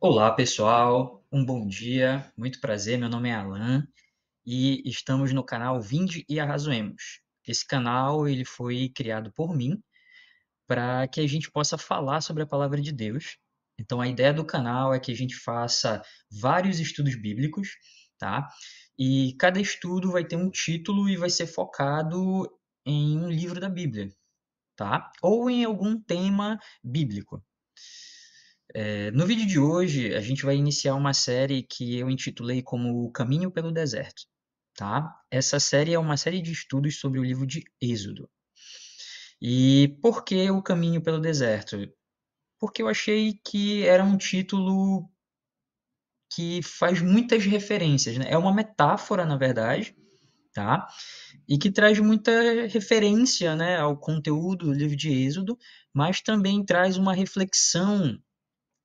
Olá, pessoal. Um bom dia. Muito prazer. Meu nome é Alan e estamos no canal Vinde e Arrazoemos. Esse canal ele foi criado por mim para que a gente possa falar sobre a palavra de Deus. Então, a ideia do canal é que a gente faça vários estudos bíblicos, tá? E cada estudo vai ter um título e vai ser focado em um livro da Bíblia, tá? Ou em algum tema bíblico. No vídeo de hoje, a gente vai iniciar uma série que eu intitulei como O Caminho pelo Deserto, tá? Essa série é uma série de estudos sobre o livro de Êxodo. E por que O Caminho pelo Deserto? Porque eu achei que era um título que faz muitas referências, né? É uma metáfora, na verdade, tá? E que traz muita referência, né, ao conteúdo do livro de Êxodo, mas também traz uma reflexão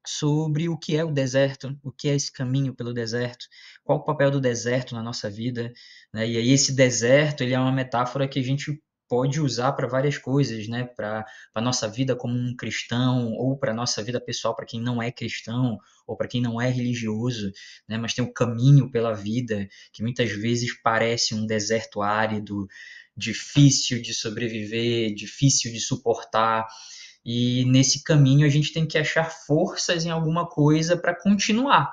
sobre o que é o deserto, o que é esse caminho pelo deserto, qual o papel do deserto na nossa vida, né? E aí esse deserto, ele é uma metáfora que a gente pode usar para várias coisas, né? Para a nossa vida como um cristão, ou para a nossa vida pessoal, para quem não é cristão, ou para quem não é religioso, né? Mas tem um caminho pela vida que muitas vezes parece um deserto árido, difícil de sobreviver, difícil de suportar, e nesse caminho a gente tem que achar forças em alguma coisa para continuar,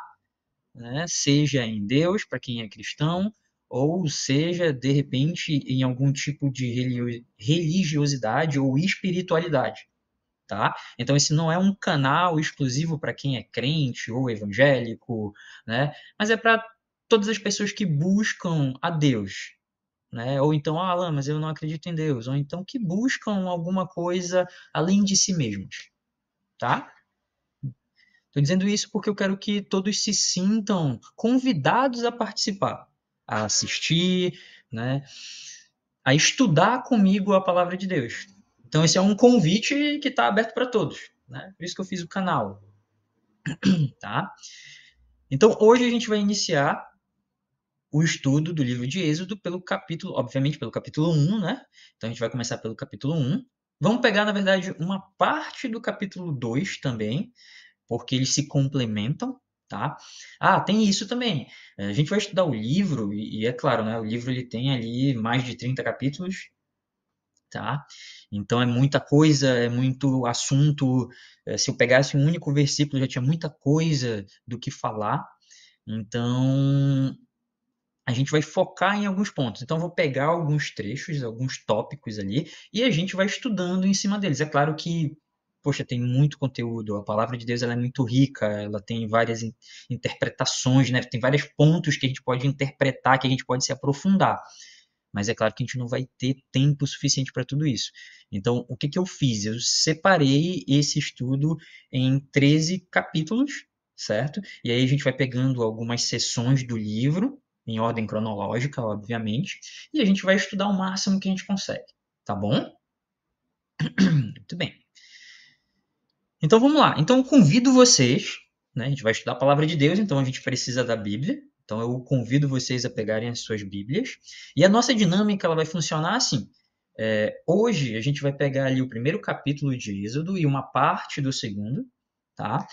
né? Seja em Deus, para quem é cristão, ou seja, de repente, em algum tipo de religiosidade ou espiritualidade, tá? Então, esse não é um canal exclusivo para quem é crente ou evangélico, né? Mas é para todas as pessoas que buscam a Deus, né? Ou então, Alan, mas eu não acredito em Deus. Ou então que buscam alguma coisa além de si mesmos, tá? Estou dizendo isso porque eu quero que todos se sintam convidados a participar, a assistir, né? A estudar comigo a palavra de Deus. Então, esse é um convite que está aberto para todos, né? Por isso que eu fiz o canal, tá? Então, hoje a gente vai iniciar o estudo do livro de Êxodo pelo capítulo, obviamente pelo capítulo 1, né? Então a gente vai começar pelo capítulo 1. Vamos pegar, na verdade, uma parte do capítulo 2 também, porque eles se complementam, tá? Ah, tem isso também. A gente vai estudar o livro, e é claro, né? O livro ele tem ali mais de 30 capítulos, tá? Então é muita coisa, é muito assunto. Se eu pegasse um único versículo, já tinha muita coisa do que falar. Então, a gente vai focar em alguns pontos. Então, eu vou pegar alguns trechos, alguns tópicos ali, e a gente vai estudando em cima deles. É claro que, poxa, tem muito conteúdo. A palavra de Deus ela é muito rica, ela tem várias interpretações, né? Tem vários pontos que a gente pode interpretar, que a gente pode se aprofundar. Mas é claro que a gente não vai ter tempo suficiente para tudo isso. Então, o que, que eu fiz? Eu separei esse estudo em 13 capítulos, certo? E aí a gente vai pegando algumas seções do livro, em ordem cronológica, obviamente, e a gente vai estudar o máximo que a gente consegue, tá bom? Muito bem. Então vamos lá. Então eu convido vocês, né? A gente vai estudar a palavra de Deus, então a gente precisa da Bíblia. Então eu convido vocês a pegarem as suas Bíblias. E a nossa dinâmica ela vai funcionar assim. Hoje a gente vai pegar ali o primeiro capítulo de Êxodo e uma parte do segundo, tá?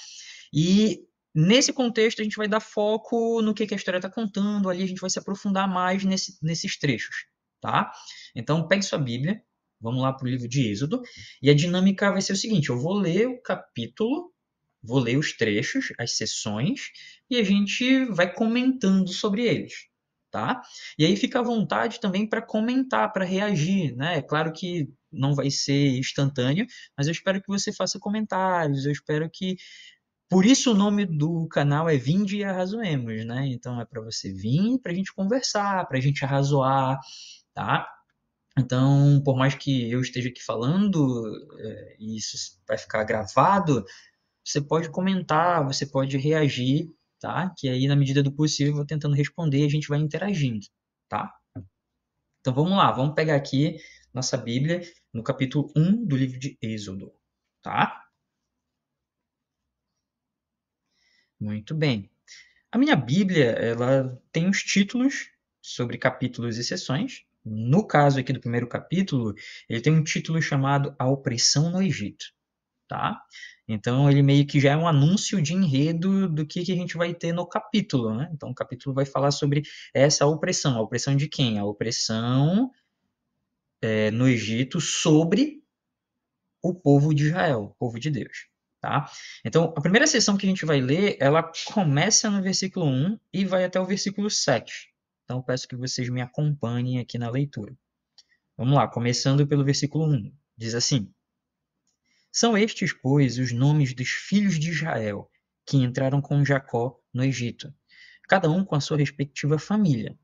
E nesse contexto a gente vai dar foco no que a história está contando, ali a gente vai se aprofundar mais nesses trechos, tá? Então pegue sua Bíblia, vamos lá para o livro de Êxodo, e a dinâmica vai ser o seguinte: eu vou ler o capítulo, vou ler os trechos, as seções, e a gente vai comentando sobre eles. Tá? E aí fica à vontade também para comentar, para reagir, né? É claro que não vai ser instantâneo, mas eu espero que você faça comentários, eu espero que por isso o nome do canal é Vinde e Arrazoemos, né? Então é para você vir, para a gente conversar, para a gente arrazoar, tá? Então, por mais que eu esteja aqui falando, e isso vai ficar gravado, você pode comentar, você pode reagir, tá? Que aí, na medida do possível, eu vou tentando responder e a gente vai interagindo, tá? Então vamos lá, vamos pegar aqui nossa Bíblia no capítulo 1 do livro de Êxodo, tá? Muito bem. A minha Bíblia, ela tem os títulos sobre capítulos e seções. No caso aqui do primeiro capítulo, ele tem um título chamado A Opressão no Egito, tá? Então, ele meio que já é um anúncio de enredo do que a gente vai ter no capítulo, né? Então, o capítulo vai falar sobre essa opressão. A opressão de quem? A opressão no Egito sobre o povo de Israel, o povo de Deus, tá? Então, a primeira sessão que a gente vai ler, ela começa no versículo 1 e vai até o versículo 7. Então, eu peço que vocês me acompanhem aqui na leitura. Vamos lá, começando pelo versículo 1. Diz assim: São estes, pois, os nomes dos filhos de Israel, que entraram com Jacó no Egito, cada um com a sua respectiva família: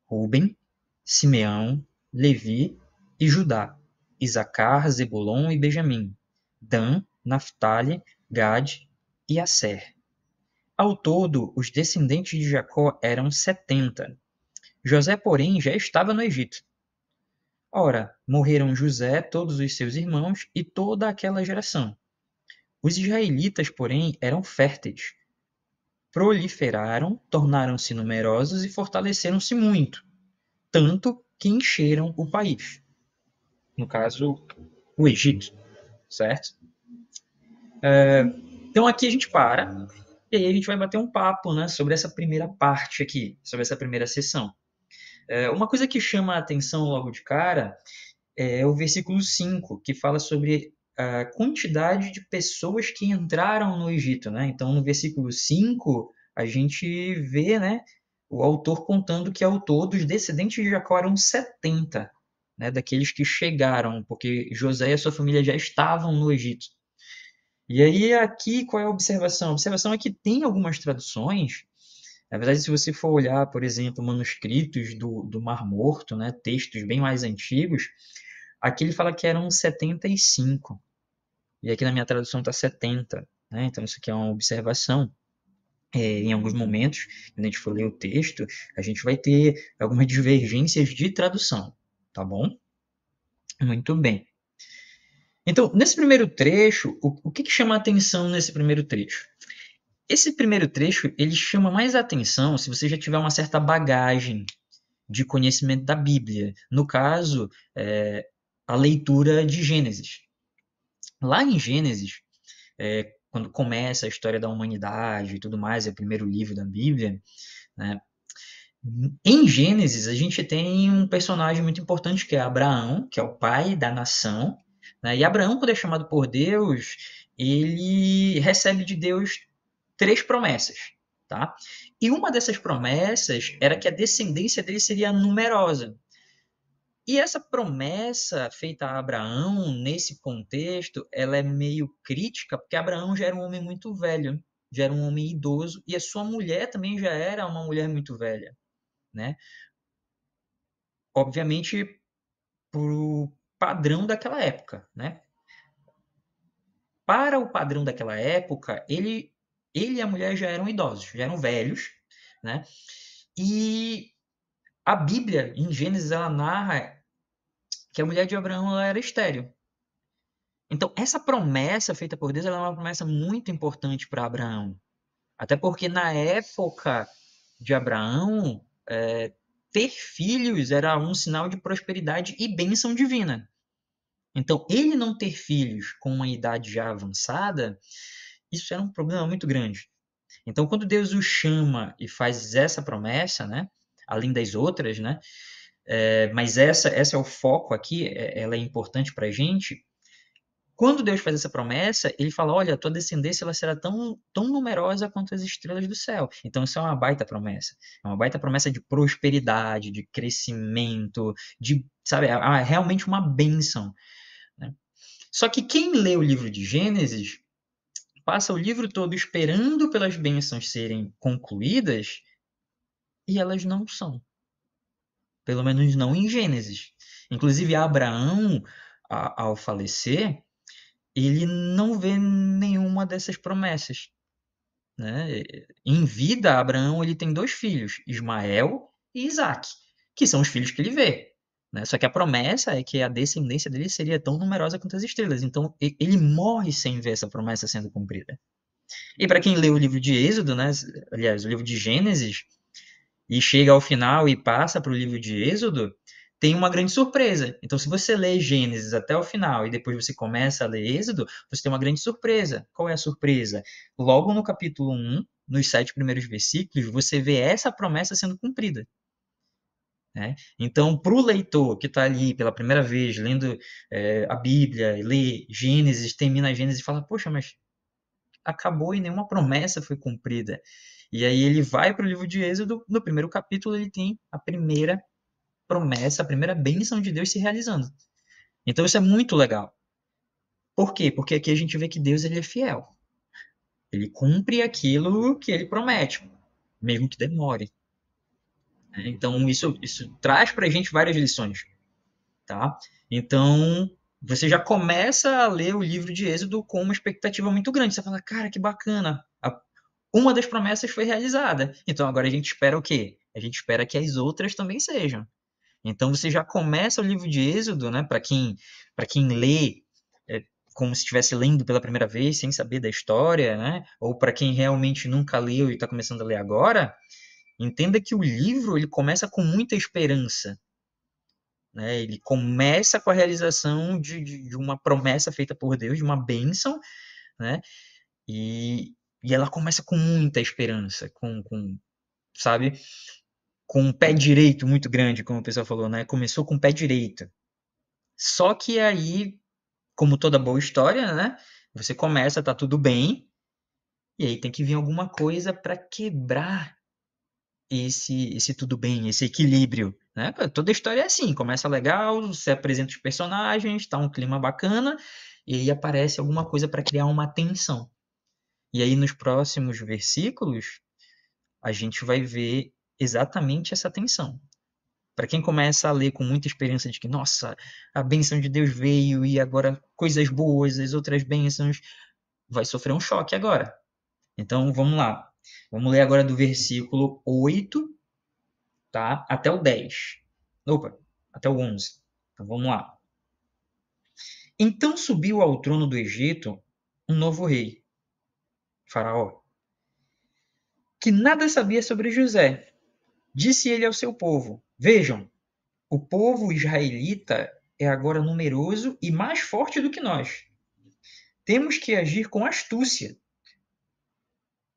Ruben, Simeão, Levi e Judá, Isacar, Zebulon e Benjamim, Dan, Naphtali, Gade e Asser. Ao todo, os descendentes de Jacó eram 70. José, porém, já estava no Egito. Ora, morreram José, todos os seus irmãos e toda aquela geração. Os israelitas, porém, eram férteis. Proliferaram, tornaram-se numerosos e fortaleceram-se muito, tanto que encheram o país. No caso, o Egito, certo? Então aqui a gente para e aí a gente vai bater um papo, né, sobre essa primeira parte aqui, sobre essa primeira sessão. Uma coisa que chama a atenção logo de cara é o versículo 5, que fala sobre a quantidade de pessoas que entraram no Egito, né? Então, no versículo 5, a gente vê, né, o autor contando que ao todo os descendentes de Jacó eram 70, né, daqueles que chegaram, porque José e a sua família já estavam no Egito. E aí, aqui, qual é a observação? A observação é que tem algumas traduções. Na verdade, se você for olhar, por exemplo, manuscritos do Mar Morto, né, textos bem mais antigos, aqui ele fala que eram 75. E aqui na minha tradução está 70. Né? Então, isso aqui é uma observação. Em alguns momentos, quando a gente for ler o texto, a gente vai ter algumas divergências de tradução. Tá bom? Muito bem. Então, nesse primeiro trecho, o que chama a atenção nesse primeiro trecho? Esse primeiro trecho, ele chama mais atenção se você já tiver uma certa bagagem de conhecimento da Bíblia. No caso, a leitura de Gênesis. Lá em Gênesis, quando começa a história da humanidade e tudo mais, é o primeiro livro da Bíblia, né? Em Gênesis, a gente tem um personagem muito importante que é Abraão, que é o pai da nação, né? E Abraão, quando é chamado por Deus, ele recebe de Deus 3 promessas, tá? E uma dessas promessas era que a descendência dele seria numerosa. E essa promessa feita a Abraão, nesse contexto, ela é meio crítica, porque Abraão já era um homem muito velho, já era um homem idoso, e a sua mulher também já era uma mulher muito velha, né? Obviamente, pro padrão daquela época, né? Para o padrão daquela época, ele e a mulher já eram idosos, já eram velhos, né? E a Bíblia, em Gênesis, ela narra que a mulher de Abraão ela era estéril. Então, essa promessa feita por Deus ela é uma promessa muito importante para Abraão. Até porque na época de Abraão, ter filhos era um sinal de prosperidade e bênção divina. Então, ele não ter filhos com uma idade já avançada, isso era um problema muito grande. Então, quando Deus o chama e faz essa promessa, né, além das outras, né, mas essa é o foco aqui, ela é importante para a gente. Quando Deus faz essa promessa, ele fala: olha, a tua descendência ela será tão numerosa quanto as estrelas do céu. Então, isso é uma baita promessa. É uma baita promessa de prosperidade, de crescimento, de, sabe, é realmente uma bênção. Né? Só que quem lê o livro de Gênesis passa o livro todo esperando pelas bênçãos serem concluídas e elas não são. Pelo menos não em Gênesis. Inclusive, Abraão, ao falecer, ele não vê nenhuma dessas promessas. Né? Em vida, Abraão ele tem 2 filhos, Ismael e Isaac, que são os filhos que ele vê. Né? Só que a promessa é que a descendência dele seria tão numerosa quanto as estrelas. Então, ele morre sem ver essa promessa sendo cumprida. E para quem lê o livro de Êxodo, né? Aliás, o livro de Gênesis, e chega ao final e passa para o livro de Êxodo, tem uma grande surpresa. Então, se você lê Gênesis até o final e depois você começa a ler Êxodo, você tem uma grande surpresa. Qual é a surpresa? Logo no capítulo 1, nos 7 primeiros versículos, você vê essa promessa sendo cumprida. Né? Então, para o leitor que está ali pela primeira vez, lendo a Bíblia, lê Gênesis, termina Gênesis e fala, poxa, mas acabou e nenhuma promessa foi cumprida. E aí ele vai para o livro de Êxodo, no primeiro capítulo ele tem a primeira promessa, a primeira bênção de Deus se realizando. Então isso é muito legal. Por quê? Porque aqui a gente vê que Deus ele é fiel. Ele cumpre aquilo que ele promete, mesmo que demore. Então isso traz para a gente várias lições. Tá? Então você já começa a ler o livro de Êxodo com uma expectativa muito grande. Você fala, cara, que bacana. Uma das promessas foi realizada. Então agora a gente espera o quê? A gente espera que as outras também sejam. Então você já começa o livro de Êxodo, né? Para quem lê como se estivesse lendo pela primeira vez, sem saber da história, né? Ou para quem realmente nunca leu e está começando a ler agora, entenda que o livro ele começa com muita esperança. Né? Ele começa com a realização de uma promessa feita por Deus, de uma bênção, né? E ela começa com muita esperança, sabe? Com um pé direito muito grande, como o pessoal falou, né? Começou com o pé direito. Só que aí, como toda boa história, né? Você começa, tá tudo bem, e aí tem que vir alguma coisa para quebrar esse tudo bem, esse equilíbrio, né? Toda história é assim, começa legal, você apresenta os personagens, tá um clima bacana, e aí aparece alguma coisa para criar uma tensão. E aí nos próximos versículos, a gente vai ver exatamente essa tensão. Para quem começa a ler com muita experiência de que, nossa, a bênção de Deus veio e agora coisas boas, as outras bênçãos, vai sofrer um choque agora. Então vamos lá. Vamos ler agora do versículo 8, tá? Até o 10. Opa, até o 11. Então vamos lá. Então subiu ao trono do Egito um novo rei, Faraó, que nada sabia sobre José. Disse ele ao seu povo: Vejam, o povo israelita é agora numeroso e mais forte do que nós. Temos que agir com astúcia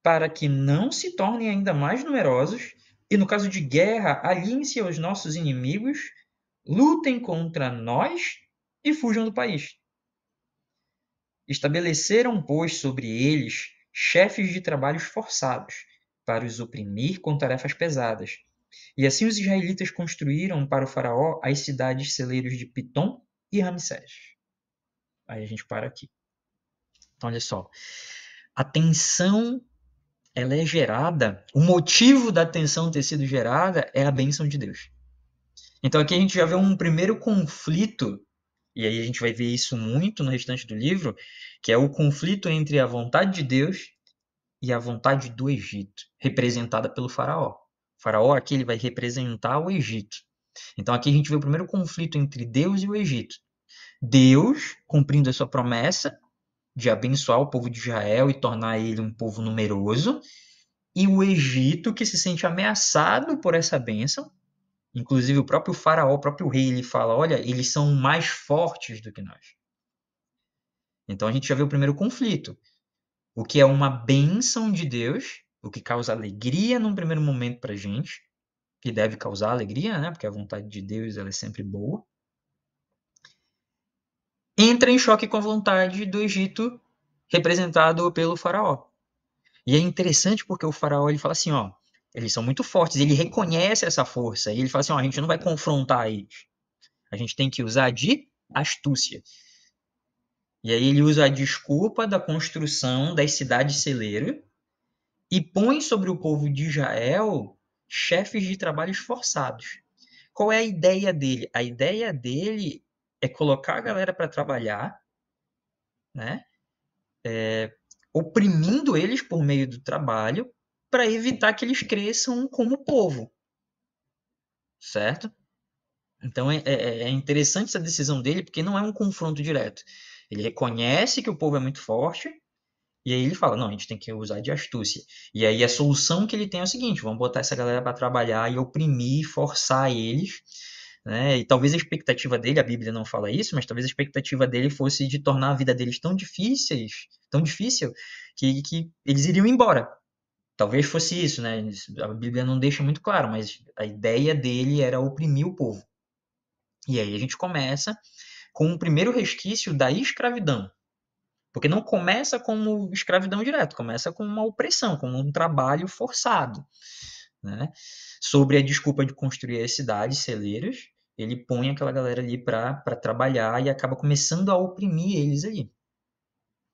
para que não se tornem ainda mais numerosos e, no caso de guerra, aliem-se aos nossos inimigos, lutem contra nós e fujam do país. Estabeleceram, pois, sobre eles chefes de trabalhos forçados, para os oprimir com tarefas pesadas. E assim os israelitas construíram para o faraó as cidades celeiros de Pitom e Ramsés. Aí a gente para aqui. Então, olha só. A tensão, ela é gerada, o motivo da tensão ter sido gerada é a bênção de Deus. Então aqui a gente já vê um primeiro conflito, e aí a gente vai ver isso muito no restante do livro, que é o conflito entre a vontade de Deus e a vontade do Egito, representada pelo faraó. O faraó aqui ele vai representar o Egito. Então aqui a gente vê o primeiro conflito entre Deus e o Egito. Deus cumprindo a sua promessa de abençoar o povo de Israel e tornar ele um povo numeroso, e o Egito que se sente ameaçado por essa bênção. Inclusive o próprio faraó, o próprio rei, ele fala, olha, eles são mais fortes do que nós. Então a gente já vê o primeiro conflito. O que é uma bênção de Deus, o que causa alegria num primeiro momento para a gente, que deve causar alegria, né? Porque a vontade de Deus ela é sempre boa. Entra em choque com a vontade do Egito, representado pelo faraó. E é interessante porque o faraó ele fala assim, ó, eles são muito fortes, ele reconhece essa força, e ele fala assim, ó, a gente não vai confrontar eles. A gente tem que usar de astúcia. E aí ele usa a desculpa da construção das cidades celeiro e põe sobre o povo de Israel chefes de trabalhos forçados. Qual é a ideia dele? A ideia dele é colocar a galera para trabalhar, né? Oprimindo eles por meio do trabalho para evitar que eles cresçam como povo, certo? Então é interessante essa decisão dele porque não é um confronto direto. Ele reconhece que o povo é muito forte e aí ele fala, não, a gente tem que usar de astúcia. E aí a solução que ele tem é o seguinte, vamos botar essa galera para trabalhar e oprimir, forçar eles, né? E talvez a expectativa dele, a Bíblia não fala isso, mas talvez a expectativa dele fosse de tornar a vida deles tão difícil, que eles iriam embora. Talvez fosse isso, né? A Bíblia não deixa muito claro, mas a ideia dele era oprimir o povo. E aí a gente começa com o primeiro resquício da escravidão. Porque não começa como escravidão direto, começa com uma opressão, como um trabalho forçado. Né? Sobre a desculpa de construir as cidades, celeiros, ele põe aquela galera ali para trabalhar e acaba começando a oprimir eles ali.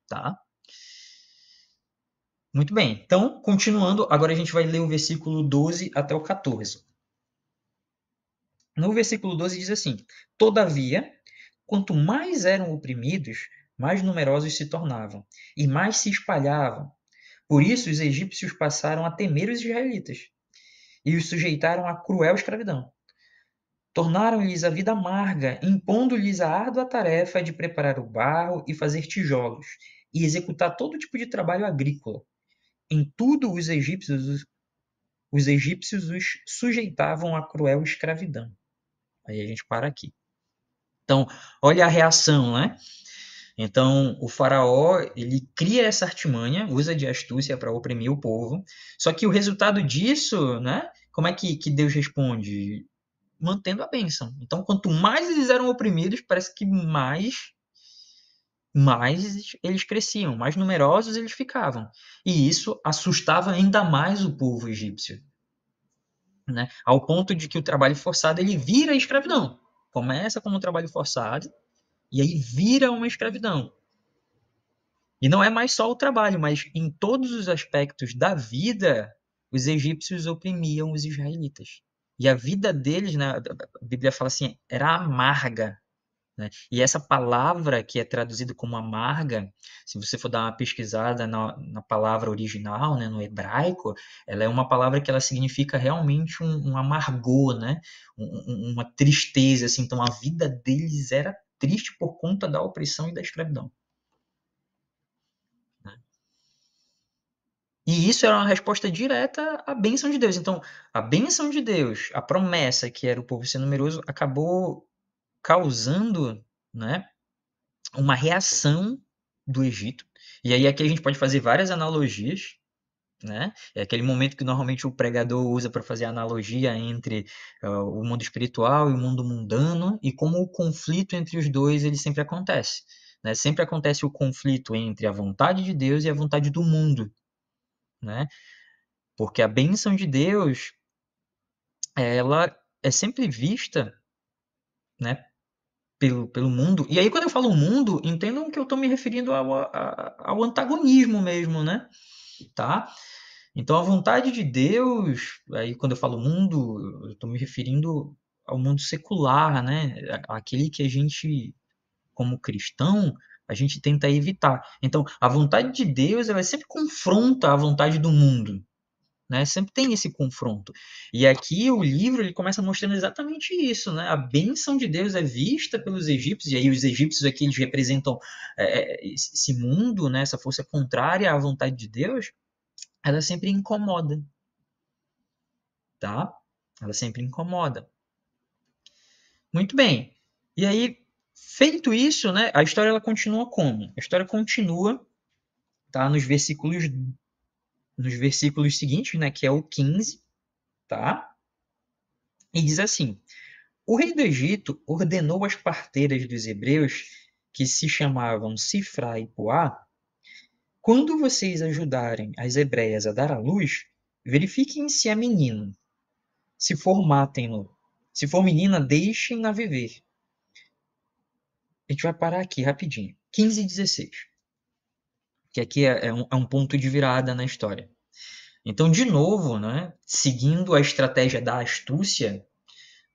Tá? Muito bem. Então, continuando, agora a gente vai ler o versículo 12 até o 14. No versículo 12 diz assim: Todavia, quanto mais eram oprimidos, mais numerosos se tornavam, e mais se espalhavam. Por isso os egípcios passaram a temer os israelitas, e os sujeitaram à cruel escravidão. Tornaram-lhes a vida amarga, impondo-lhes a árdua tarefa de preparar o barro e fazer tijolos, e executar todo tipo de trabalho agrícola. Em tudo os egípcios os sujeitavam à cruel escravidão. Aí a gente para aqui. Então, olha a reação, né? Então, o faraó, ele cria essa artimanha, usa de astúcia para oprimir o povo. Só que o resultado disso, né? Como é que Deus responde? Mantendo a bênção. Então, quanto mais eles eram oprimidos, parece que mais eles cresciam, mais numerosos eles ficavam. E isso assustava ainda mais o povo egípcio, né? Ao ponto de que o trabalho forçado ele vira escravidão. Começa como um trabalho forçado e aí vira uma escravidão. E não é mais só o trabalho, mas em todos os aspectos da vida, os egípcios oprimiam os israelitas. E a vida deles, né, a Bíblia fala assim, era amarga. Né? E essa palavra que é traduzida como amarga, se você for dar uma pesquisada na palavra original, né, no hebraico, ela é uma palavra que ela significa realmente um amargor, né? Uma tristeza. Assim. Então a vida deles era triste por conta da opressão e da escravidão. Né? E isso era uma resposta direta à bênção de Deus. Então, a bênção de Deus, a promessa que era o povo ser numeroso, acabou causando, né, uma reação do Egito. E aí aqui a gente pode fazer várias analogias, né? É aquele momento que normalmente o pregador usa para fazer analogia entre o mundo espiritual e o mundo mundano e como o conflito entre os dois ele sempre acontece. Né? Sempre acontece o conflito entre a vontade de Deus e a vontade do mundo, né? Porque a bênção de Deus, ela é sempre vista, né, pelo mundo. E aí, quando eu falo mundo, entendam que eu estou me referindo ao antagonismo mesmo, né? Tá? Então, a vontade de Deus, aí quando eu falo mundo, eu estou me referindo ao mundo secular, né? Aquele que a gente, como cristão, a gente tenta evitar. Então, a vontade de Deus, ela sempre confronta a vontade do mundo. Né? Sempre tem esse confronto. E aqui o livro ele começa mostrando exatamente isso. Né? A bênção de Deus é vista pelos egípcios, e aí os egípcios aqui eles representam esse mundo, né? Essa força contrária à vontade de Deus, ela sempre incomoda. Tá? Ela sempre incomoda. Muito bem. E aí, feito isso, né, a história ela continua como? A história continua tá, nos versículos seguintes, né, que é o 15, tá? E diz assim: O rei do Egito ordenou às parteiras dos hebreus, que se chamavam Sifra e Puá, quando vocês ajudarem as hebreias a dar à luz, verifiquem se é menino. Se for, matem-no. Se for menina, deixem-na viver. A gente vai parar aqui rapidinho. 15 e 16. Que aqui é um ponto de virada na história. Então, de novo, né, seguindo a estratégia da astúcia,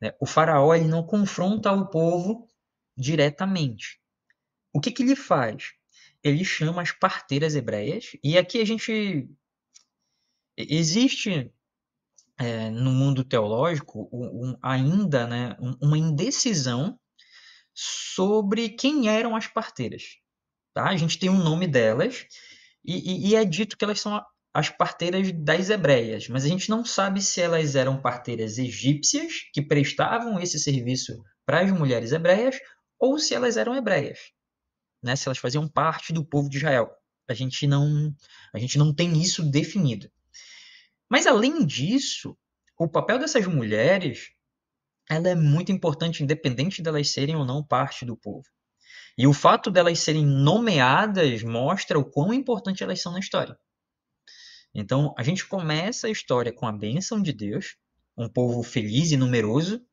né, o faraó ele não confronta o povo diretamente. O que ele faz? Ele chama as parteiras hebreias, e aqui a gente. Existe no mundo teológico ainda né, uma indecisão sobre quem eram as parteiras. Tá? A gente tem um nome delas, e é dito que elas são as parteiras das hebreias, mas a gente não sabe se elas eram parteiras egípcias que prestavam esse serviço para as mulheres hebreias ou se elas eram hebreias, né? Se elas faziam parte do povo de Israel. A gente não tem isso definido. Mas além disso, o papel dessas mulheres, ela é muito importante, independente delas serem ou não parte do povo. E o fato delas serem nomeadas mostra o quão importante elas são na história. Então, a gente começa a história com a bênção de Deus, um povo feliz e numeroso,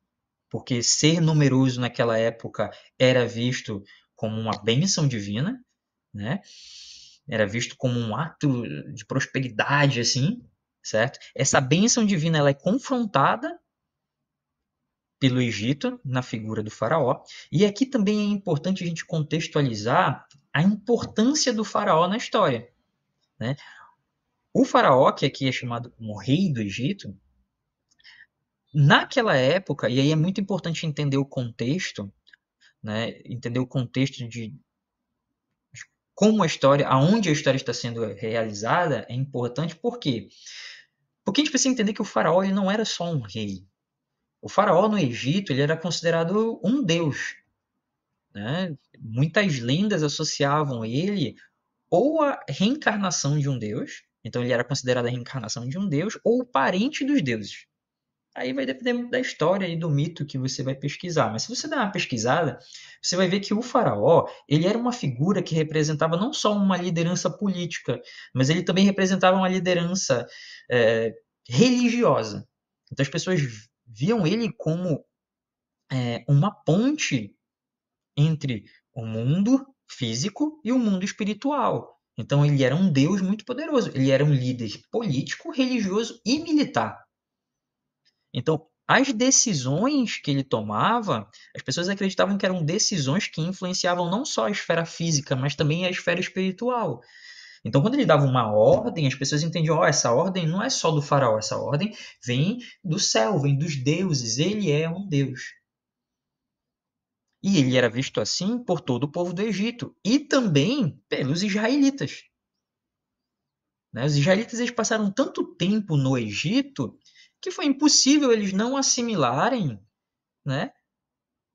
porque ser numeroso naquela época era visto como uma bênção divina, né? Era visto como um ato de prosperidade, assim, certo? Essa bênção divina ela é confrontada pelo Egito, na figura do faraó. E aqui também é importante a gente contextualizar a importância do faraó na história, né? O faraó, que aqui é chamado como rei do Egito, naquela época, e aí é muito importante entender o contexto, né? Entender o contexto de como a história, aonde a história está sendo realizada, é importante. Por quê? Porque a gente precisa entender que o faraó ele não era só um rei. O faraó no Egito ele era considerado um deus, né? Muitas lendas associavam ele ou a reencarnação de um deus, então ele era considerado a reencarnação de um deus, ou o parente dos deuses. Aí vai depender muito da história e do mito que você vai pesquisar. Mas se você der uma pesquisada, você vai ver que o faraó ele era uma figura que representava não só uma liderança política, mas ele também representava uma liderança religiosa. Então as pessoas viam ele como uma ponte entre o mundo físico e o mundo espiritual. Então ele era um deus muito poderoso. Ele era um líder político, religioso e militar. Então, as decisões que ele tomava, as pessoas acreditavam que eram decisões que influenciavam não só a esfera física, mas também a esfera espiritual. Então, quando ele dava uma ordem, as pessoas entendiam, essa ordem não é só do faraó, essa ordem vem do céu, vem dos deuses, ele é um deus. E ele era visto assim por todo o povo do Egito e também pelos israelitas. Né? Os israelitas eles passaram tanto tempo no Egito que foi impossível eles não assimilarem, né,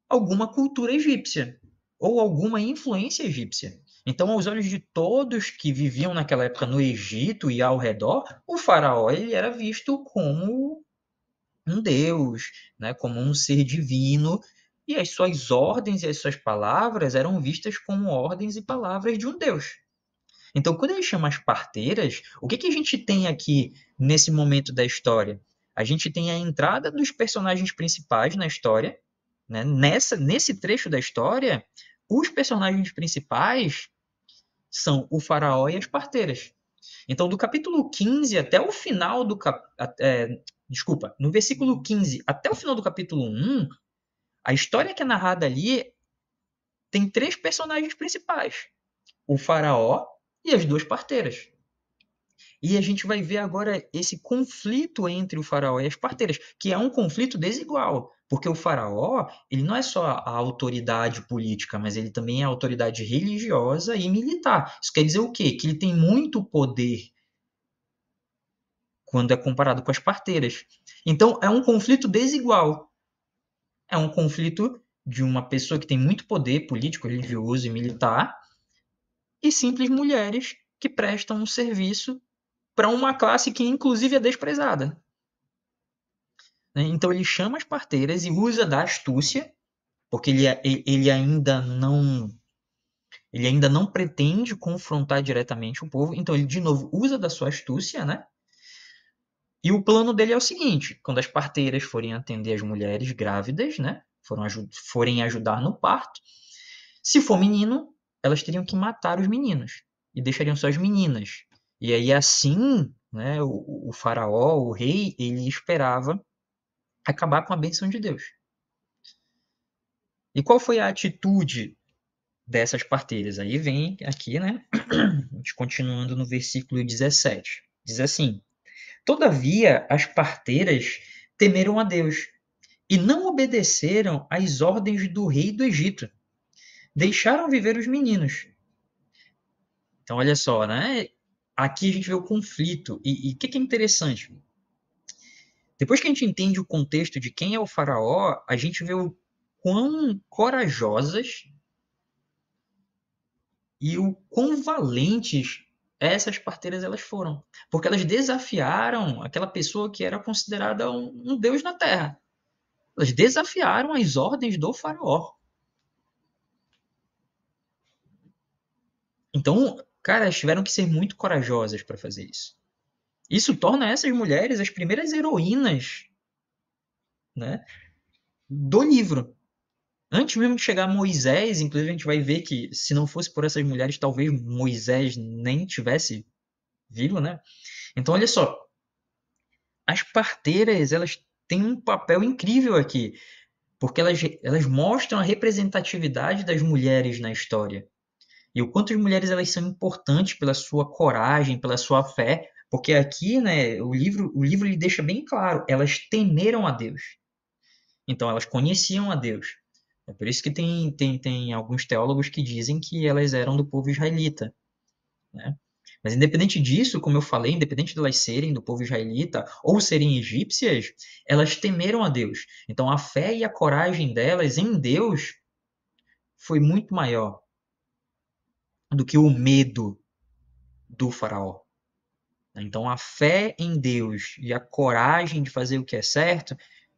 alguma cultura egípcia ou alguma influência egípcia. Então, aos olhos de todos que viviam naquela época no Egito e ao redor, o faraó ele era visto como um deus, né, como um ser divino, e as suas ordens e as suas palavras eram vistas como ordens e palavras de um deus. Então, quando ele chama as parteiras, o que a gente tem aqui nesse momento da história? A gente tem a entrada dos personagens principais na história, né? Nesse trecho da história, os personagens principais são o faraó e as parteiras. Então, do capítulo 15 até o final do desculpa, no versículo 15 até o final do capítulo 1, a história que é narrada ali tem 3 personagens principais: o faraó e as 2 parteiras. E a gente vai ver agora esse conflito entre o faraó e as parteiras, que é um conflito desigual, porque o faraó, ele não é só a autoridade política, mas ele também é a autoridade religiosa e militar. Isso quer dizer o quê? Que ele tem muito poder quando é comparado com as parteiras. Então, é um conflito desigual. É um conflito de uma pessoa que tem muito poder político, religioso e militar e simples mulheres que prestam um serviço para uma classe que inclusive é desprezada. Então ele chama as parteiras e usa da astúcia, porque ele ainda não pretende confrontar diretamente o povo, então ele de novo usa da sua astúcia, né? E o plano dele é o seguinte: quando as parteiras forem atender as mulheres grávidas, né? Forem ajudar no parto, se for menino, elas teriam que matar os meninos e deixariam só as meninas. E aí assim, né, o faraó, o rei, ele esperava acabar com a bênção de Deus. E qual foi a atitude dessas parteiras? Aí vem aqui, né? A gente continuando no versículo 17. Diz assim: Todavia as parteiras temeram a Deus e não obedeceram às ordens do rei do Egito. Deixaram viver os meninos. Então, olha só, né? aqui a gente vê o conflito. E o que é interessante? Depois que a gente entende o contexto de quem é o faraó, a gente vê o quão corajosas e o quão valentes essas parteiras elas foram. Porque elas desafiaram aquela pessoa que era considerada um deus na terra. Elas desafiaram as ordens do faraó. Então, cara, elas tiveram que ser muito corajosas para fazer isso. Isso torna essas mulheres as primeiras heroínas, né, do livro. Antes mesmo de chegar Moisés, inclusive a gente vai ver que se não fosse por essas mulheres, talvez Moisés nem tivesse vivo, né? Então, olha só, as parteiras, elas têm um papel incrível aqui, porque elas mostram a representatividade das mulheres na história. E o quanto as mulheres elas são importantes pela sua coragem, pela sua fé, porque aqui, né, o livro ele deixa bem claro, elas temeram a Deus. Então elas conheciam a Deus. É por isso que tem alguns teólogos que dizem que elas eram do povo israelita, né? Mas independente disso, como eu falei, independente de elas serem do povo israelita ou serem egípcias, elas temeram a Deus. Então a fé e a coragem delas em Deus foi muito maior do que o medo do faraó. Então a fé em Deus e a coragem de fazer o que é certo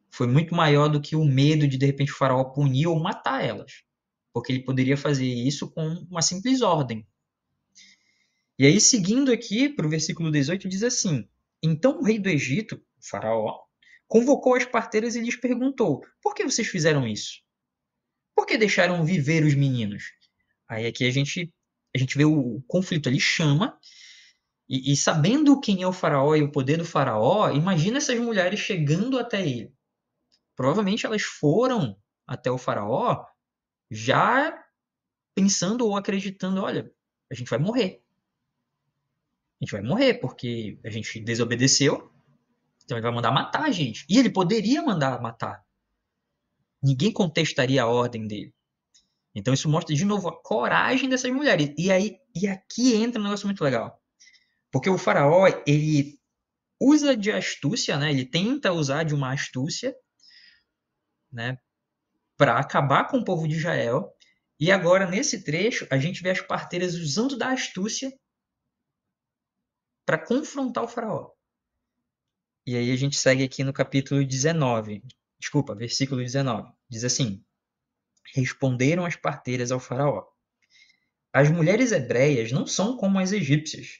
foi muito maior do que o medo de repente o faraó punir ou matar elas, porque ele poderia fazer isso com uma simples ordem. E aí, seguindo aqui para o versículo 18, diz assim: Então o rei do Egito, o faraó, convocou as parteiras e lhes perguntou: Por que vocês fizeram isso? Por que deixaram viver os meninos? Aí aqui a gente vê o conflito. Ele chama, e sabendo quem é o faraó e o poder do faraó, imagina essas mulheres chegando até ele. Provavelmente elas foram até o faraó já pensando ou acreditando: olha, a gente vai morrer. A gente vai morrer porque a gente desobedeceu, então ele vai mandar matar a gente. E ele poderia mandar matar. Ninguém contestaria a ordem dele. Então isso mostra de novo a coragem dessas mulheres. E aqui entra um negócio muito legal. Porque o faraó, ele usa de astúcia, né? Ele tenta usar de uma astúcia, né, para acabar com o povo de Israel. E agora, nesse trecho, a gente vê as parteiras usando da astúcia para confrontar o faraó. E aí a gente segue aqui no capítulo 19. Desculpa, versículo 19. Diz assim: Responderam as parteiras ao faraó: As mulheres hebreias não são como as egípcias.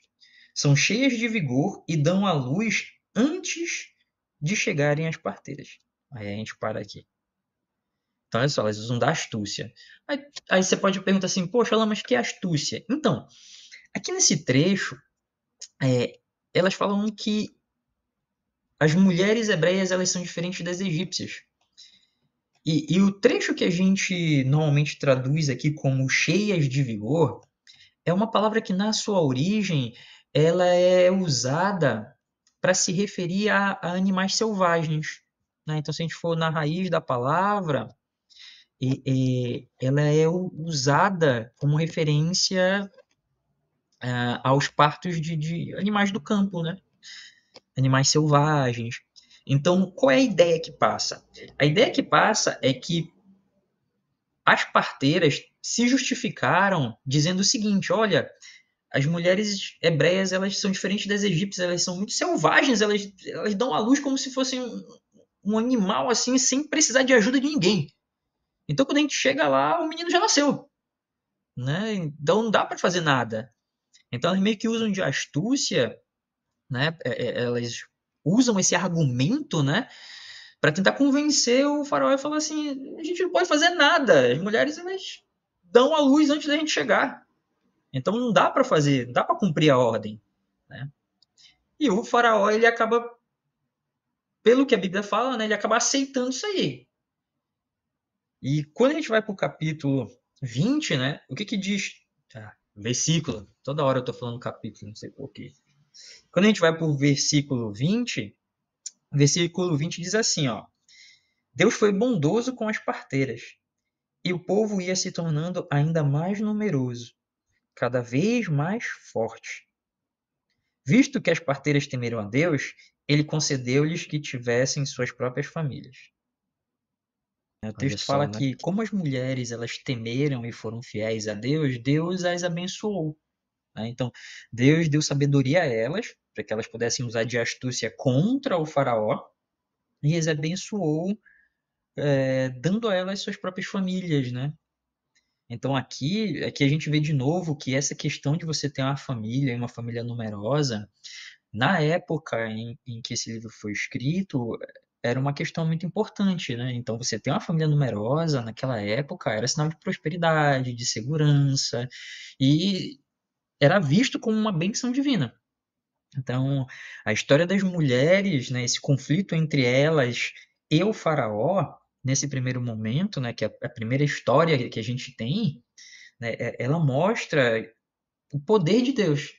São cheias de vigor e dão à luz antes de chegarem as parteiras. Aí a gente para aqui. Então, olha só, elas usam da astúcia. Aí você pode perguntar assim, poxa, Alan, mas que astúcia? Então, aqui nesse trecho, elas falam que as mulheres hebreias elas são diferentes das egípcias. E o trecho que a gente normalmente traduz aqui como cheias de vigor é uma palavra que na sua origem ela é usada para se referir a animais selvagens, né? Então, se a gente for na raiz da palavra, ela é usada como referência aos partos de animais do campo, né? Animais selvagens. Então, qual é a ideia que passa? A ideia que passa é que as parteiras se justificaram dizendo o seguinte: olha, as mulheres hebreias elas são diferentes das egípcias, elas são muito selvagens, elas dão à luz como se fossem um animal assim, sem precisar de ajuda de ninguém. Então, quando a gente chega lá, o menino já nasceu, né? Então não dá para fazer nada. Então elas meio que usam de astúcia, né? Elas usam esse argumento, né? Para tentar convencer o faraó e falar assim: a gente não pode fazer nada. As mulheres elas dão à luz antes da gente chegar. Então não dá para fazer, não dá para cumprir a ordem, né? E o faraó ele acaba, pelo que a Bíblia fala, né? Ele acaba aceitando isso aí. E quando a gente vai para o capítulo 20, né? O que diz? Versículo. Toda hora eu estou falando capítulo, não sei porquê. Quando a gente vai para o versículo 20 diz assim, ó: Deus foi bondoso com as parteiras, e o povo ia se tornando ainda mais numeroso, cada vez mais forte. Visto que as parteiras temeram a Deus, ele concedeu-lhes que tivessem suas próprias famílias. O Olha texto fala só, né? que, como as mulheres elas temeram e foram fiéis a Deus, Deus as abençoou. Né? Então, Deus deu sabedoria a elas, para que elas pudessem usar de astúcia contra o faraó, e as abençoou, dando a elas suas próprias famílias, né? Então aqui a gente vê de novo que essa questão de você ter uma família numerosa, na época em que esse livro foi escrito, era uma questão muito importante, né? Então você ter uma família numerosa naquela época era sinal de prosperidade, de segurança, e era visto como uma bênção divina. Então, a história das mulheres, né, esse conflito entre elas e o faraó, nesse primeiro momento, né, que é a primeira história que a gente tem, né, ela mostra o poder de Deus.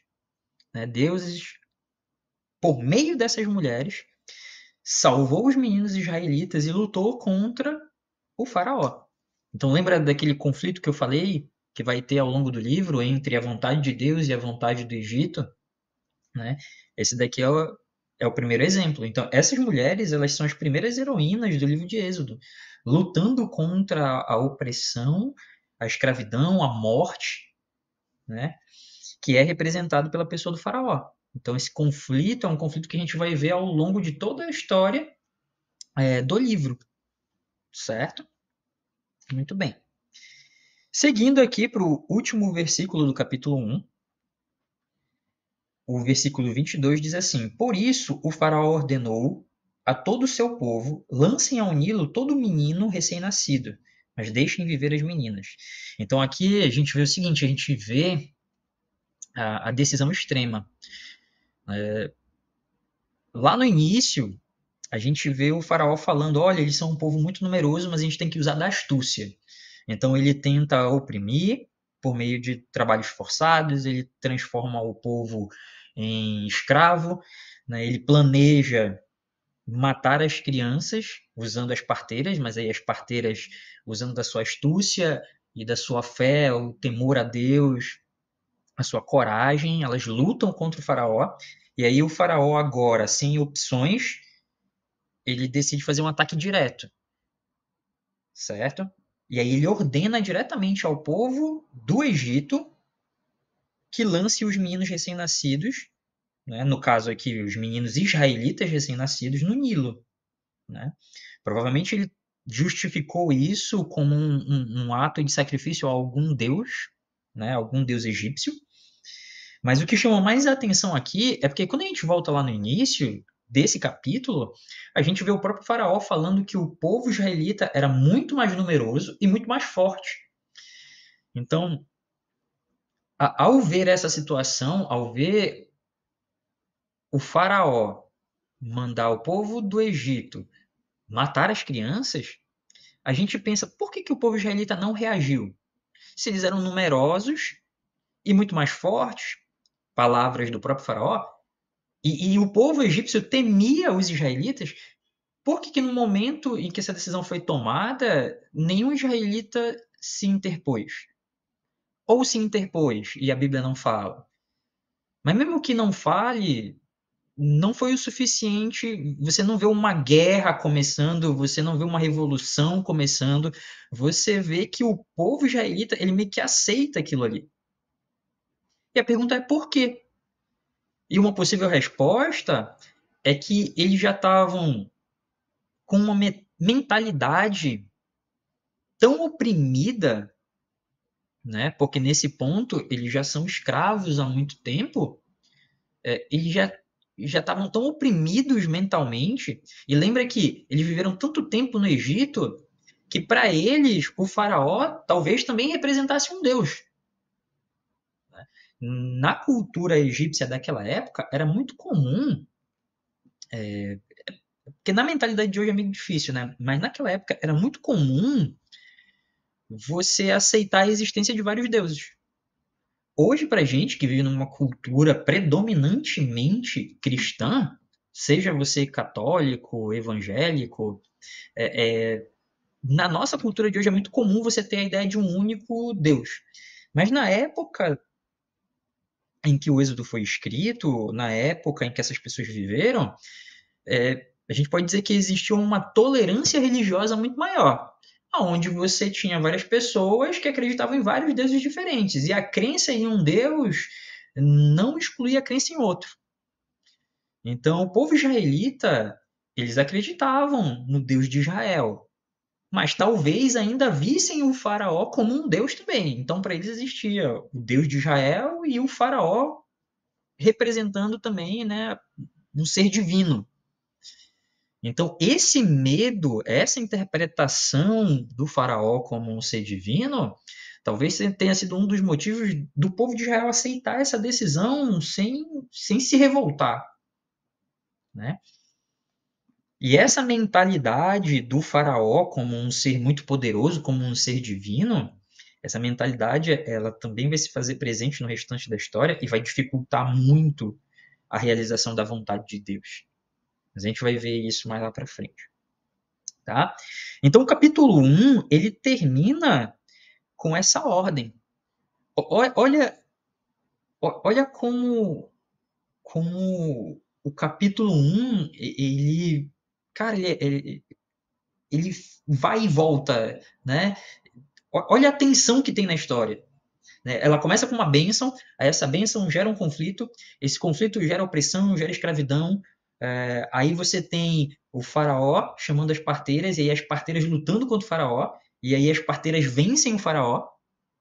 Né? Deus, por meio dessas mulheres, salvou os meninos israelitas e lutou contra o faraó. Então, lembra daquele conflito que eu falei, que vai ter ao longo do livro, entre a vontade de Deus e a vontade do Egito? Né? Esse daqui é o primeiro exemplo. Então, essas mulheres, elas são as primeiras heroínas do livro de Êxodo, lutando contra a opressão, a escravidão, a morte, né? Que é representado pela pessoa do faraó. Então, esse conflito é um conflito que a gente vai ver ao longo de toda a história do livro, certo? Muito bem. Seguindo aqui para o último versículo do capítulo 1, o versículo 22 diz assim: Por isso o faraó ordenou a todo o seu povo, lancem ao Nilo todo menino recém-nascido, mas deixem viver as meninas. Então aqui a gente vê o seguinte, a gente vê a decisão extrema. Lá no início, a gente vê o faraó falando, olha, eles são um povo muito numeroso, mas a gente tem que usar da astúcia. Então ele tenta oprimir por meio de trabalhos forçados, ele transforma o povo em escravo, né? Ele planeja matar as crianças usando as parteiras, mas aí as parteiras usando da sua astúcia e da sua fé, o temor a Deus, a sua coragem, elas lutam contra o faraó, e aí o faraó agora, sem opções, ele decide fazer um ataque direto, certo? E aí ele ordena diretamente ao povo do Egito que lance os meninos recém-nascidos, né? No caso aqui, os meninos israelitas recém-nascidos, no Nilo. Né? Provavelmente ele justificou isso como um ato de sacrifício a algum deus, né? Algum deus egípcio. Mas o que chama mais a atenção aqui é porque quando a gente volta lá no início desse capítulo, a gente vê o próprio faraó falando que o povo israelita era muito mais numeroso e muito mais forte. Então, ao ver essa situação, ao ver o faraó mandar o povo do Egito matar as crianças, a gente pensa, por que o povo israelita não reagiu? Se eles eram numerosos e muito mais fortes, palavras do próprio faraó, e o povo egípcio temia os israelitas, por que no momento em que essa decisão foi tomada, nenhum israelita se interpôs? Ou se interpôs e a Bíblia não fala? Mas mesmo que não fale, não foi o suficiente. Você não vê uma guerra começando, você não vê uma revolução começando, você vê que o povo israelita ele meio que aceita aquilo ali. E a pergunta é por quê? E uma possível resposta é que eles já estavam com uma mentalidade tão oprimida, né? Porque nesse ponto eles já são escravos há muito tempo, eles já estavam tão oprimidos mentalmente. E lembra que eles viveram tanto tempo no Egito que para eles o faraó talvez também representasse um deus. Na cultura egípcia daquela época era muito comum, porque na mentalidade de hoje é meio difícil, né? Mas naquela época era muito comum você aceitar a existência de vários deuses. Hoje, para gente que vive numa cultura predominantemente cristã, seja você católico, evangélico, é, é, na nossa cultura de hoje é muito comum você ter a ideia de um único Deus. Mas na época em que o Êxodo foi escrito, na época em que essas pessoas viveram, a gente pode dizer que existia uma tolerância religiosa muito maior, onde você tinha várias pessoas que acreditavam em vários deuses diferentes, e a crença em um Deus não excluía a crença em outro. Então, o povo israelita, eles acreditavam no Deus de Israel, mas talvez ainda vissem o faraó como um deus também. Então, para eles existia o Deus de Israel e o faraó representando também, né, um ser divino. Então, esse medo, essa interpretação do faraó como um ser divino, talvez tenha sido um dos motivos do povo de Israel aceitar essa decisão sem se revoltar, né? E essa mentalidade do faraó como um ser muito poderoso, como um ser divino, essa mentalidade ela também vai se fazer presente no restante da história e vai dificultar muito a realização da vontade de Deus. Mas a gente vai ver isso mais lá para frente. Tá? Então o capítulo 1, ele termina com essa ordem. Olha como o capítulo 1, ele, cara, ele vai e volta, né? Olha a tensão que tem na história. Né? Ela começa com uma bênção, aí essa bênção gera um conflito, esse conflito gera opressão, gera escravidão, aí você tem o faraó chamando as parteiras, e aí as parteiras lutando contra o faraó, e aí as parteiras vencem o faraó,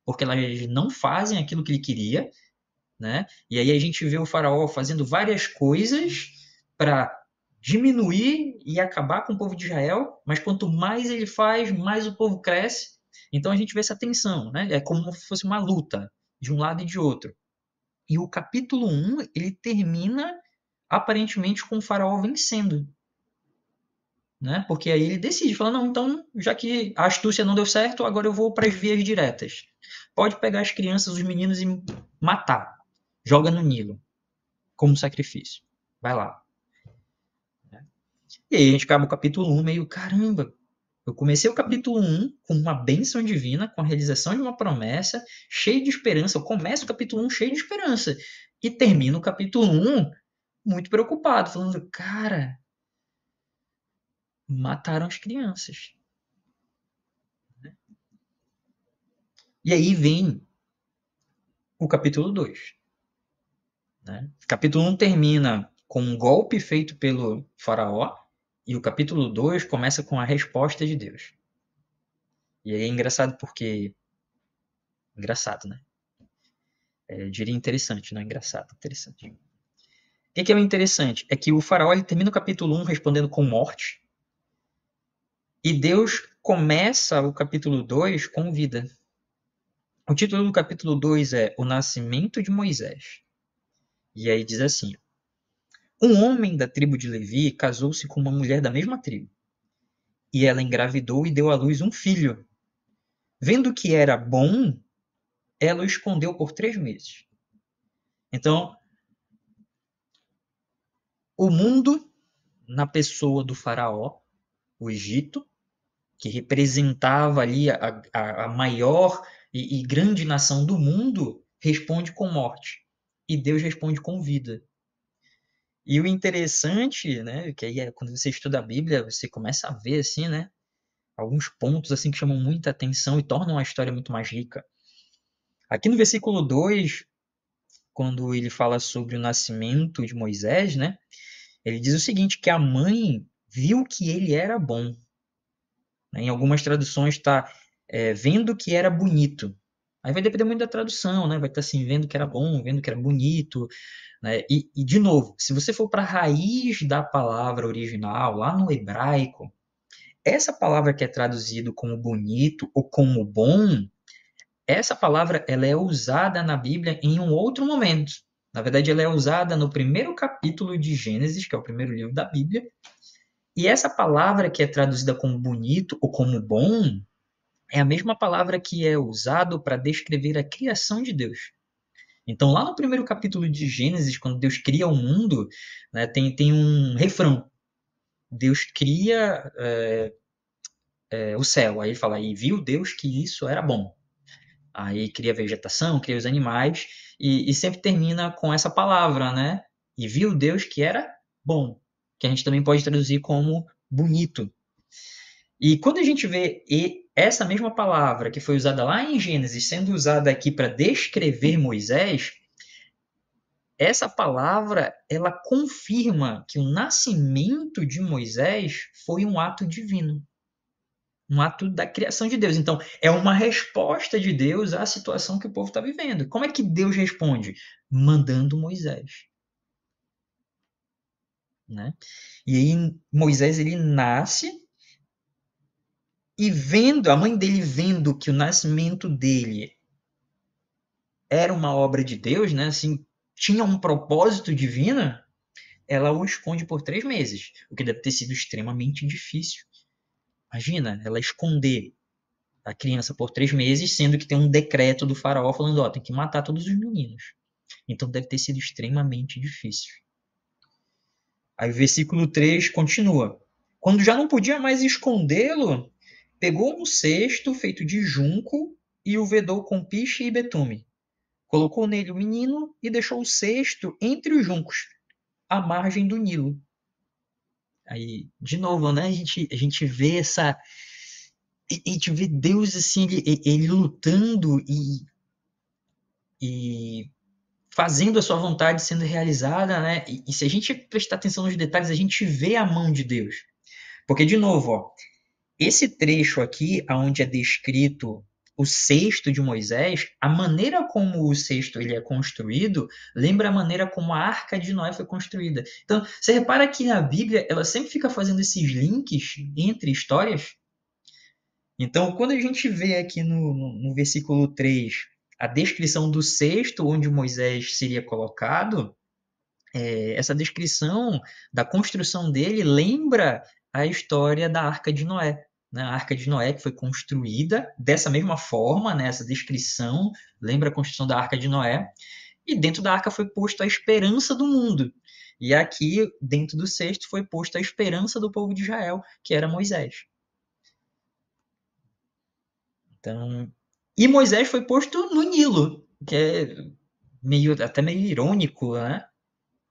porque elas não fazem aquilo que ele queria, né? E aí a gente vê o faraó fazendo várias coisas para diminuir e acabar com o povo de Israel, mas quanto mais ele faz, mais o povo cresce. Então a gente vê essa tensão, né? É como se fosse uma luta de um lado e de outro. E o capítulo 1, ele termina aparentemente com o faraó vencendo, né? Porque aí ele decide, fala, não, então, já que a astúcia não deu certo, agora eu vou para as vias diretas. Pode pegar as crianças, os meninos e matar. Joga no Nilo, como sacrifício. Vai lá. E aí a gente acaba o capítulo 1 meio, caramba, eu comecei o capítulo 1 com uma bênção divina, com a realização de uma promessa, cheio de esperança. Eu começo o capítulo 1 cheio de esperança. E termino o capítulo 1 muito preocupado, falando, cara, mataram as crianças. E aí vem o capítulo 2. Né? O capítulo 1 termina com um golpe feito pelo faraó, e o capítulo 2 começa com a resposta de Deus. E aí é engraçado porque... Engraçado, né? Eu diria interessante, não engraçado, interessante. O que é o interessante? É que o faraó ele termina o capítulo 1 respondendo com morte, e Deus começa o capítulo 2 com vida. O título do capítulo 2 é O Nascimento de Moisés. E aí diz assim: um homem da tribo de Levi casou-se com uma mulher da mesma tribo, e ela engravidou e deu à luz um filho. Vendo que era bom, ela o escondeu por 3 meses. Então, o mundo, na pessoa do faraó, o Egito, que representava ali a maior e grande nação do mundo, responde com morte. E Deus responde com vida. E o interessante, né, que aí quando você estuda a Bíblia, você começa a ver assim, né, alguns pontos assim que chamam muita atenção e tornam a história muito mais rica. Aqui no versículo 2, quando ele fala sobre o nascimento de Moisés, né, ele diz o seguinte, que a mãe viu que ele era bom. Em algumas traduções está vendo que era bonito. Aí vai depender muito da tradução, né? Vai estar assim, vendo que era bom, vendo que era bonito. Né? E, de novo, se você for para a raiz da palavra original, lá no hebraico, essa palavra que é traduzido como bonito ou como bom, essa palavra ela é usada na Bíblia em um outro momento. Na verdade, ela é usada no primeiro capítulo de Gênesis, que é o primeiro livro da Bíblia. E essa palavra que é traduzida como bonito ou como bom é a mesma palavra que é usada para descrever a criação de Deus. Então, lá no primeiro capítulo de Gênesis, quando Deus cria o mundo, né, tem um refrão. Deus cria o céu. Aí ele fala, e viu Deus que isso era bom. Aí cria a vegetação, cria os animais, e sempre termina com essa palavra, né? E viu Deus que era bom, que a gente também pode traduzir como bonito. E quando a gente vê essa mesma palavra que foi usada lá em Gênesis sendo usada aqui para descrever Moisés, essa palavra ela confirma que o nascimento de Moisés foi um ato divino, um ato da criação de Deus. Então, é uma resposta de Deus à situação que o povo está vivendo. Como é que Deus responde? Mandando Moisés. Né? E aí Moisés ele nasce e vendo, a mãe dele vendo que o nascimento dele era uma obra de Deus, né? Assim, tinha um propósito divino, ela o esconde por 3 meses, o que deve ter sido extremamente difícil. Imagina, ela esconder a criança por 3 meses, sendo que tem um decreto do faraó falando, ó, tem que matar todos os meninos. Então deve ter sido extremamente difícil. Aí o versículo 3 continua. Quando já não podia mais escondê-lo, pegou um cesto feito de junco e o vedou com piche e betume. Colocou nele o menino e deixou o cesto entre os juncos, à margem do Nilo. Aí, de novo, né? A gente vê essa. A gente vê Deus assim, ele lutando e fazendo a sua vontade sendo realizada, né? E se a gente prestar atenção nos detalhes, a gente vê a mão de Deus. Porque, de novo, ó, esse trecho aqui, onde é descrito o cesto de Moisés, a maneira como o cesto ele é construído lembra a maneira como a Arca de Noé foi construída. Então, você repara que a Bíblia ela sempre fica fazendo esses links entre histórias. Então, quando a gente vê aqui no versículo 3 a descrição do cesto onde Moisés seria colocado, essa descrição da construção dele lembra a história da Arca de Noé. Né? A Arca de Noé que foi construída dessa mesma forma, né? Essa descrição lembra a construção da Arca de Noé, e dentro da arca foi posto a esperança do mundo. E aqui, dentro do cesto, foi posto a esperança do povo de Israel, que era Moisés. Então, e Moisés foi posto no Nilo, que é até meio irônico, né?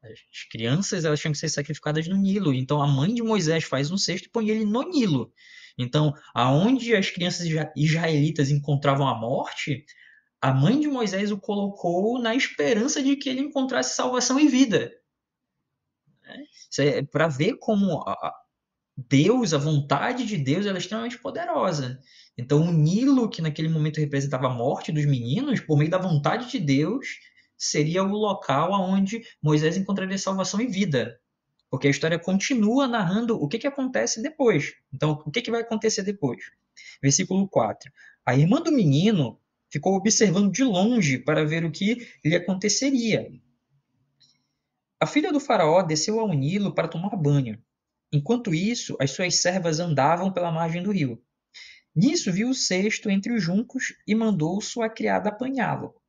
As crianças elas tinham que ser sacrificadas no Nilo. Então a mãe de Moisés faz um cesto e põe ele no Nilo. Então, aonde as crianças israelitas encontravam a morte, a mãe de Moisés o colocou na esperança de que ele encontrasse salvação e vida. Isso é para ver como Deus, a vontade de Deus, ela é extremamente poderosa. Então, o Nilo, que naquele momento representava a morte dos meninos, por meio da vontade de Deus, seria o local onde Moisés encontraria salvação e vida. Porque a história continua narrando o que acontece depois. Então, o que vai acontecer depois? Versículo 4. A irmã do menino ficou observando de longe para ver o que lhe aconteceria. A filha do faraó desceu ao Nilo para tomar banho. Enquanto isso, as suas servas andavam pela margem do rio. Nisso viu o cesto entre os juncos e mandou sua criada apanhá-lo.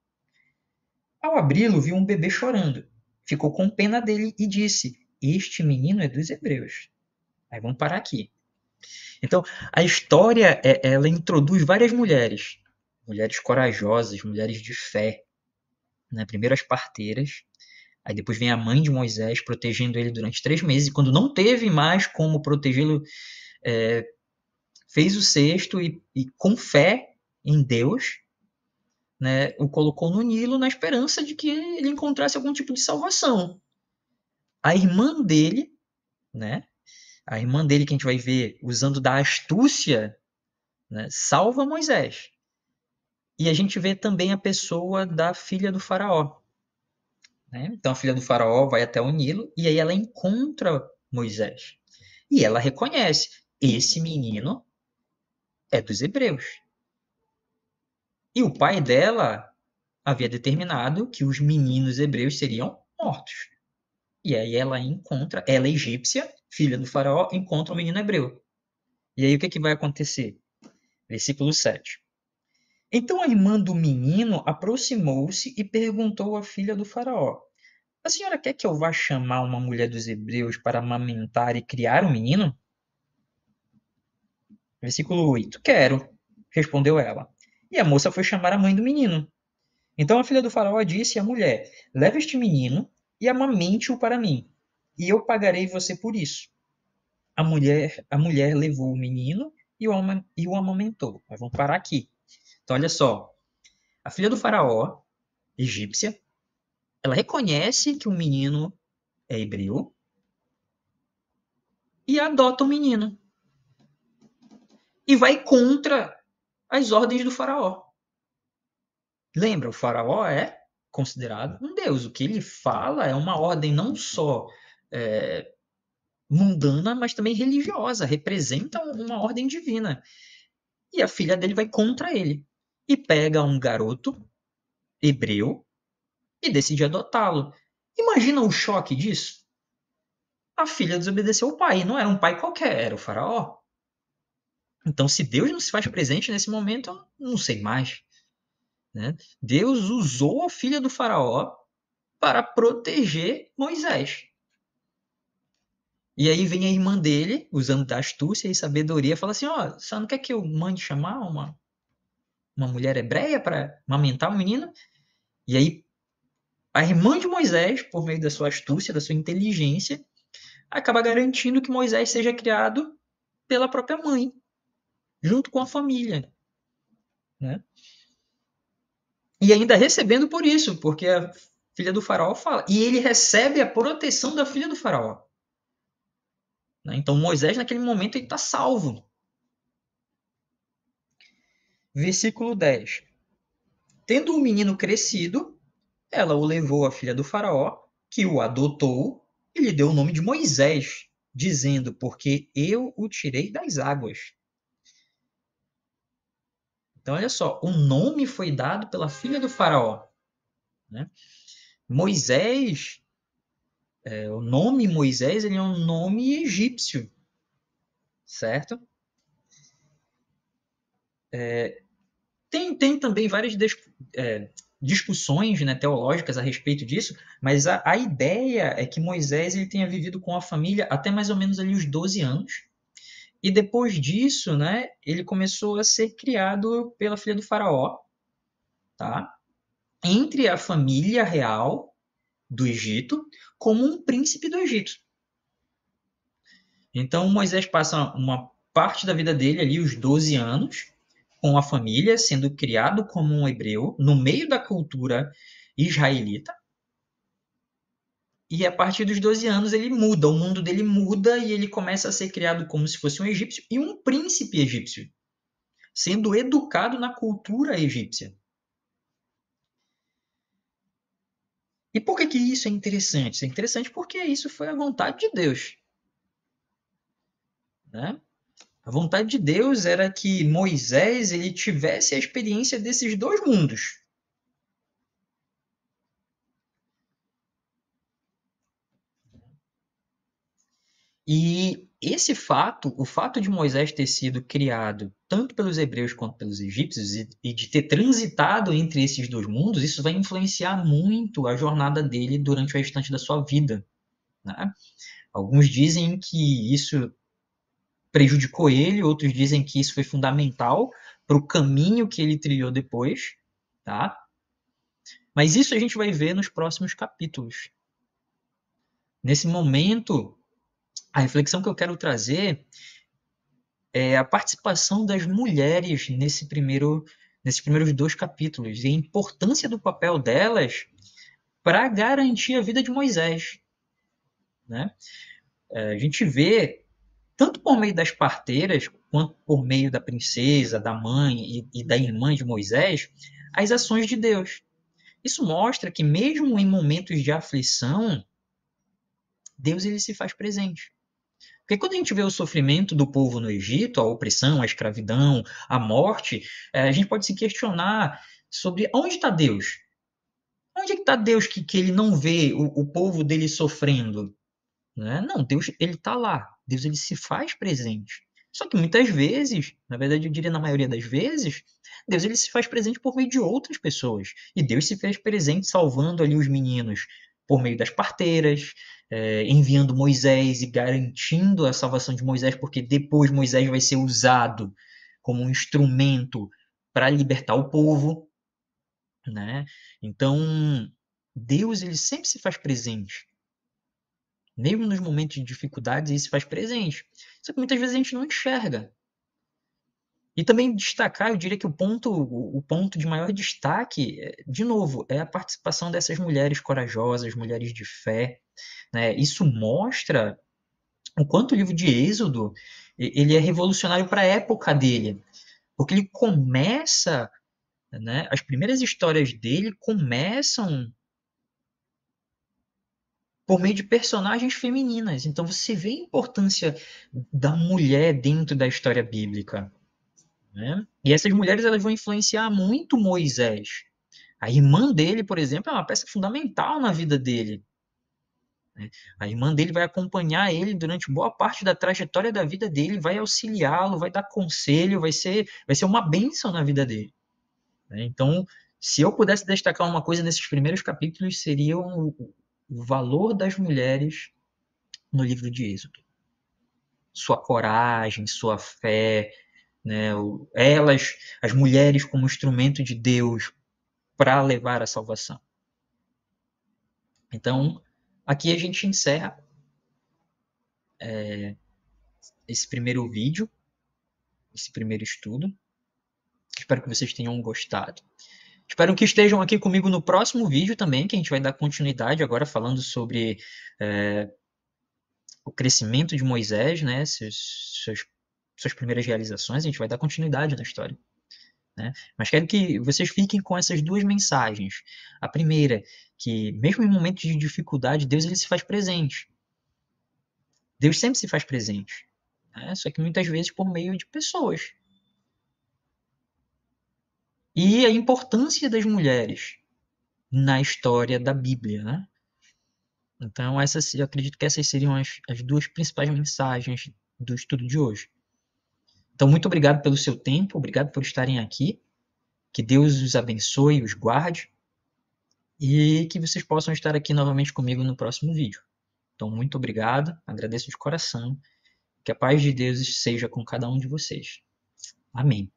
Ao abri-lo, viu um bebê chorando. Ficou com pena dele e disse: Este menino é dos hebreus. Aí vamos parar aqui. Então, a história ela introduz várias mulheres. Mulheres corajosas, mulheres de fé. Né? Primeiro as parteiras, aí depois vem a mãe de Moisés protegendo ele durante 3 meses. E quando não teve mais como protegê-lo, fez o cesto e com fé em Deus, né, o colocou no Nilo na esperança de que ele encontrasse algum tipo de salvação. A irmã dele, né, a irmã dele que a gente vai ver usando da astúcia, né, salva Moisés. E a gente vê também a pessoa da filha do faraó. Né? Então a filha do faraó vai até o Nilo e aí ela encontra Moisés. E ela reconhece, esse menino é dos hebreus. E o pai dela havia determinado que os meninos hebreus seriam mortos. E aí ela egípcia, filha do faraó, encontra o menino hebreu. E aí o que vai acontecer? Versículo 7. Então a irmã do menino aproximou-se e perguntou à filha do faraó: A senhora quer que eu vá chamar uma mulher dos hebreus para amamentar e criar um menino? Versículo 8. Quero, respondeu ela. E a moça foi chamar a mãe do menino. Então a filha do faraó disse à mulher: leve este menino e amamente-o para mim, e eu pagarei você por isso. A mulher levou o menino e o amamentou. Mas vamos parar aqui. Então, olha só. A filha do faraó, egípcia, ela reconhece que o menino é hebreu e adota o menino. E vai contra as ordens do faraó. Lembra, o faraó é considerado um deus. O que ele fala é uma ordem não só é, mundana, mas também religiosa. Representa uma ordem divina. E a filha dele vai contra ele. E pega um garoto hebreu e decide adotá-lo. Imagina o choque disso. A filha desobedeceu o pai. E não era um pai qualquer, era o faraó. Então, se Deus não se faz presente nesse momento, eu não sei mais. Né? Deus usou a filha do faraó para proteger Moisés. E aí vem a irmã dele, usando da astúcia e sabedoria, fala assim: ó, você não quer que eu mande chamar uma mulher hebreia para amamentar o menino? E aí a irmã de Moisés, por meio da sua astúcia, da sua inteligência, acaba garantindo que Moisés seja criado pela própria mãe, junto com a família. Né? E ainda recebendo por isso, porque a filha do faraó fala. E ele recebe a proteção da filha do faraó. Né? Então Moisés, naquele momento, ele está salvo. Versículo 10. Tendo o menino crescido, ela o levou à filha do faraó, que o adotou e lhe deu o nome de Moisés, dizendo: porque eu o tirei das águas. Então, olha só, o nome foi dado pela filha do faraó. Né? Moisés, o nome Moisés, ele é um nome egípcio, certo? Tem também várias discussões, né, teológicas a respeito disso, mas a ideia é que Moisés ele tenha vivido com a família até mais ou menos ali os 12 anos, e depois disso, né, ele começou a ser criado pela filha do faraó, tá? Entre a família real do Egito, como um príncipe do Egito. Então Moisés passa uma parte da vida dele ali, os 12 anos, com a família, sendo criado como um hebreu, no meio da cultura israelita. E a partir dos 12 anos ele muda, o mundo dele muda e ele começa a ser criado como se fosse um egípcio e um príncipe egípcio, sendo educado na cultura egípcia. E por que isso é interessante? Isso é interessante porque isso foi a vontade de Deus. Né? A vontade de Deus era que Moisés ele tivesse a experiência desses dois mundos. E esse fato, o fato de Moisés ter sido criado tanto pelos hebreus quanto pelos egípcios e de ter transitado entre esses dois mundos, isso vai influenciar muito a jornada dele durante o restante da sua vida. Né? Alguns dizem que isso prejudicou ele, outros dizem que isso foi fundamental para o caminho que ele trilhou depois. Tá? Mas isso a gente vai ver nos próximos capítulos. Nesse momento, a reflexão que eu quero trazer é a participação das mulheres nesses primeiros dois capítulos e a importância do papel delas para garantir a vida de Moisés. Né? A gente vê, tanto por meio das parteiras, quanto por meio da princesa, da mãe e da irmã de Moisés, as ações de Deus. Isso mostra que mesmo em momentos de aflição, Deus ele se faz presente. Porque quando a gente vê o sofrimento do povo no Egito, a opressão, a escravidão, a morte, a gente pode se questionar sobre onde está Deus? Onde é que está Deus que ele não vê o povo dele sofrendo? Né? Não, Deus ele está lá. Deus ele se faz presente. Só que muitas vezes, na verdade eu diria na maioria das vezes, Deus ele se faz presente por meio de outras pessoas. E Deus se fez presente salvando ali os meninos por meio das parteiras, enviando Moisés e garantindo a salvação de Moisés, porque depois Moisés vai ser usado como um instrumento para libertar o povo. né? Então, Deus ele sempre se faz presente. Mesmo nos momentos de dificuldades, ele se faz presente. Só que muitas vezes a gente não enxerga. E também destacar, eu diria que o ponto de maior destaque, de novo, é a participação dessas mulheres corajosas, mulheres de fé, né? Isso mostra o quanto o livro de Êxodo ele é revolucionário para a época dele, porque ele começa, né? As primeiras histórias dele começam por meio de personagens femininas. Então você vê a importância da mulher dentro da história bíblica, né? E essas mulheres elas vão influenciar muito Moisés. A irmã dele, por exemplo, é uma peça fundamental na vida dele, né? A irmã dele vai acompanhar ele durante boa parte da trajetória da vida dele, vai auxiliá-lo, vai dar conselho, vai ser uma bênção na vida dele, né? Então, se eu pudesse destacar uma coisa nesses primeiros capítulos, seria o valor das mulheres no livro de Êxodo. Sua coragem, sua fé, né? Elas, as mulheres como instrumento de Deus para levar a salvação. Então, aqui a gente encerra esse primeiro vídeo, esse primeiro estudo. Espero que vocês tenham gostado. Espero que estejam aqui comigo no próximo vídeo também, que a gente vai dar continuidade agora falando sobre o crescimento de Moisés, né? Suas primeiras realizações. A gente vai dar continuidade na história, né? Mas quero que vocês fiquem com essas duas mensagens. A primeira, que mesmo em momentos de dificuldade, Deus ele se faz presente. Deus sempre se faz presente, né? Só que muitas vezes por meio de pessoas. E a importância das mulheres na história da Bíblia, né? Então, eu acredito que essas seriam as duas principais mensagens do estudo de hoje. Então, muito obrigado pelo seu tempo, obrigado por estarem aqui. Que Deus os abençoe, os guarde e que vocês possam estar aqui novamente comigo no próximo vídeo. Então, muito obrigado, agradeço de coração. Que a paz de Deus seja com cada um de vocês. Amém.